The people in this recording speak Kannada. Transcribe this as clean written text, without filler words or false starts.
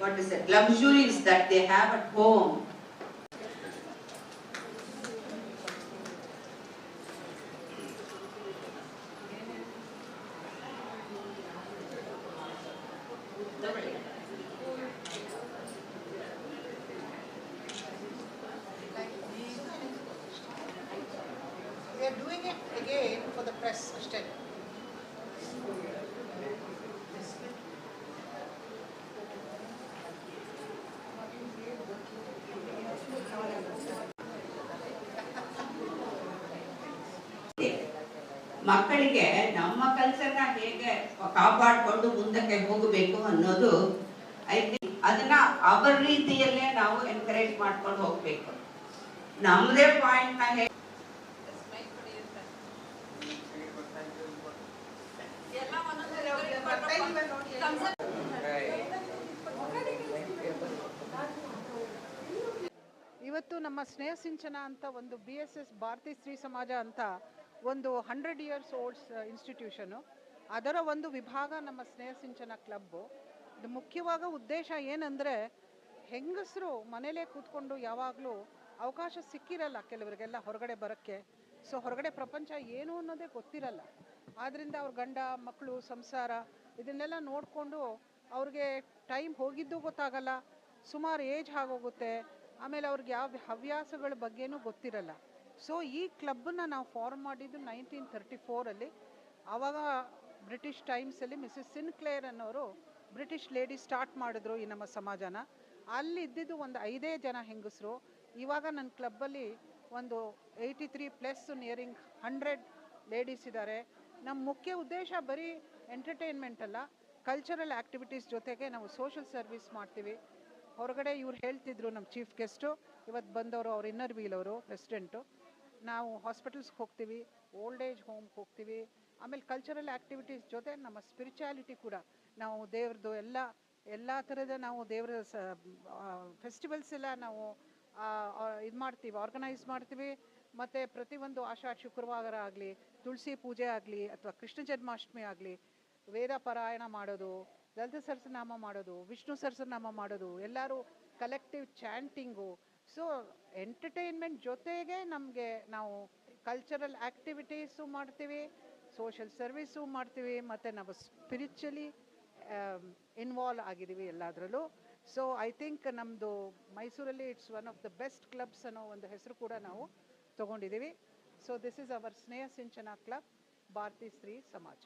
what is it, luxuries that they have at home. They are doing it again for the press still. ಮಕ್ಕಳಿಗೆ ನಮ್ಮ ಕಲ್ಚರ್ನ ಹೇಗೆ ಕಾಪಾಡಿಕೊಂಡು ಮುಂದಕ್ಕೆ ಹೋಗಬೇಕು ಅನ್ನೋದು ಅದನ್ನ ಅವರ ರೀತಿಯಲ್ಲೇ ನಾವು ಎನ್ಕರೇಜ್ ಮಾಡ್ಕೊಂಡು ಹೋಗ್ಬೇಕು. ನಮ್ಮದೇ ಪಾಯಿಂಟ್ ನ ಇವತ್ತು ನಮ್ಮ ಸ್ನೇಹ ಸಿಂಚನ ಅಂತ ಒಂದು BSS ಭಾರತೀಯ ಸ್ತ್ರೀ ಸಮಾಜ ಅಂತ ಒಂದು 100 years ಓಲ್ಡ್ಸ್ ಇನ್ಸ್ಟಿಟ್ಯೂಷನು, ಅದರ ಒಂದು ವಿಭಾಗ ನಮ್ಮ ಸ್ನೇಹ ಸಿಂಚನ ಕ್ಲಬ್ಬು. ಇದು ಮುಖ್ಯವಾದ ಉದ್ದೇಶ ಏನಂದರೆ, ಹೆಂಗಸರು ಮನೇಲೇ ಕೂತ್ಕೊಂಡು ಯಾವಾಗಲೂ ಅವಕಾಶ ಸಿಕ್ಕಿರಲ್ಲ ಕೆಲವರಿಗೆಲ್ಲ ಹೊರಗಡೆ ಬರೋಕ್ಕೆ. ಸೊ ಹೊರಗಡೆ ಪ್ರಪಂಚ ಏನು ಅನ್ನೋದೇ ಗೊತ್ತಿರಲ್ಲ. ಆದ್ದರಿಂದ ಅವ್ರ ಗಂಡ ಮಕ್ಕಳು ಸಂಸಾರ ಇದನ್ನೆಲ್ಲ ನೋಡಿಕೊಂಡು ಅವ್ರಿಗೆ ಟೈಮ್ ಹೋಗಿದ್ದು ಗೊತ್ತಾಗಲ್ಲ, ಸುಮಾರು ಏಜ್ ಆಗೋಗುತ್ತೆ, ಆಮೇಲೆ ಅವ್ರಿಗೆ ಯಾವ ಹವ್ಯಾಸಗಳ ಬಗ್ಗೆನೂ ಗೊತ್ತಿರಲ್ಲ. ಸೊ ಈ ಕ್ಲಬ್ಬನ್ನು ನಾವು ಫಾರ್ಮ್ ಮಾಡಿದ್ದು 1934 ಆವಾಗ ಬ್ರಿಟಿಷ್ ಟೈಮ್ಸಲ್ಲಿ ಮಿಸಸ್ ಸಿನ್ಕ್ಲೇರ್ ಅನ್ನೋರು ಬ್ರಿಟಿಷ್ ಲೇಡಿ ಸ್ಟಾರ್ಟ್ ಮಾಡಿದ್ರು ಈ ನಮ್ಮ ಸಮಾಜನ. ಅಲ್ಲಿ ಇದ್ದಿದ್ದು ಒಂದು 5 ಜನ ಹೆಂಗಸರು. ಇವಾಗ ನನ್ನ ಕ್ಲಬ್ಬಲ್ಲಿ ಒಂದು 83+ ನಿಯರಿಂಗ್ 100 ಲೇಡೀಸ್ ಇದ್ದಾರೆ. ನಮ್ಮ ಮುಖ್ಯ ಉದ್ದೇಶ ಬರೀ ಎಂಟರ್ಟೈನ್ಮೆಂಟ್ ಅಲ್ಲ, ಕಲ್ಚರಲ್ ಆ್ಯಕ್ಟಿವಿಟೀಸ್ ಜೊತೆಗೆ ನಾವು ಸೋಷಲ್ ಸರ್ವಿಸ್ ಮಾಡ್ತೀವಿ. ಹೊರಗಡೆ ಇವ್ರು ಹೇಳ್ತಿದ್ರು, ನಮ್ಮ ಚೀಫ್ ಗೆಸ್ಟು ಇವತ್ತು ಬಂದವರು, ಅವ್ರು ಇನ್ನರ್ ವೀಲ್ ಅವರು ಪ್ರೆಸಿಡೆಂಟು. ನಾವು ಹಾಸ್ಪಿಟಲ್ಸ್ಗೆ ಹೋಗ್ತೀವಿ, ಓಲ್ಡ್ ಏಜ್ ಹೋಮ್ಗೆ ಹೋಗ್ತೀವಿ. ಆಮೇಲೆ ಕಲ್ಚರಲ್ ಆ್ಯಕ್ಟಿವಿಟೀಸ್ ಜೊತೆ ನಮ್ಮ ಸ್ಪಿರಿಚುಯಾಲಿಟಿ ಕೂಡ, ನಾವು ದೇವ್ರದ್ದು ಎಲ್ಲ ಥರದ ನಾವು ದೇವರ ಫೆಸ್ಟಿವಲ್ಸ್ ಎಲ್ಲ ನಾವು ಇದು ಮಾಡ್ತೀವಿ, ಆರ್ಗನೈಸ್ ಮಾಡ್ತೀವಿ. ಮತ್ತು ಪ್ರತಿಯೊಂದು ಆಷಾಢ ಶುಕ್ರವಾರ ಆಗಲಿ, ತುಳಸಿ ಪೂಜೆ ಆಗಲಿ, ಅಥವಾ ಕೃಷ್ಣ ಜನ್ಮಾಷ್ಟಮಿ ಆಗಲಿ, ವೇದ ಪಾರಾಯಣ ಮಾಡೋದು, ಲಲಿತ ಸಹಸ್ರನಾಮ ಮಾಡೋದು, ವಿಷ್ಣು ಸಹಸ್ರನಾಮ ಮಾಡೋದು, ಎಲ್ಲರೂ ಕಲೆಕ್ಟಿವ್ ಚಾಂಟಿಂಗು. ಸೊ ಎಂಟರ್ಟೈನ್ಮೆಂಟ್ ಜೊತೆಗೆ ನಮಗೆ ನಾವು ಕಲ್ಚರಲ್ ಆ್ಯಕ್ಟಿವಿಟೀಸು ಮಾಡ್ತೀವಿ, ಸೋಷಲ್ ಸರ್ವಿಸು ಮಾಡ್ತೀವಿ, ಮತ್ತು ನಾವು ಸ್ಪಿರಿಚುಲಿ ಇನ್ವಾಲ್ವ್ ಆಗಿದ್ದೀವಿ ಎಲ್ಲದರಲ್ಲೂ. ಸೊ ಐ ಥಿಂಕ್ ನಮ್ಮದು ಮೈಸೂರಲ್ಲಿ it's one of the best clubs ಅನ್ನೋ ಒಂದು ಹೆಸರು ಕೂಡ ನಾವು ತೊಗೊಂಡಿದ್ದೀವಿ. So this is our Sneha Sinchana club Bharatiya Stree ಸಮಾಜ.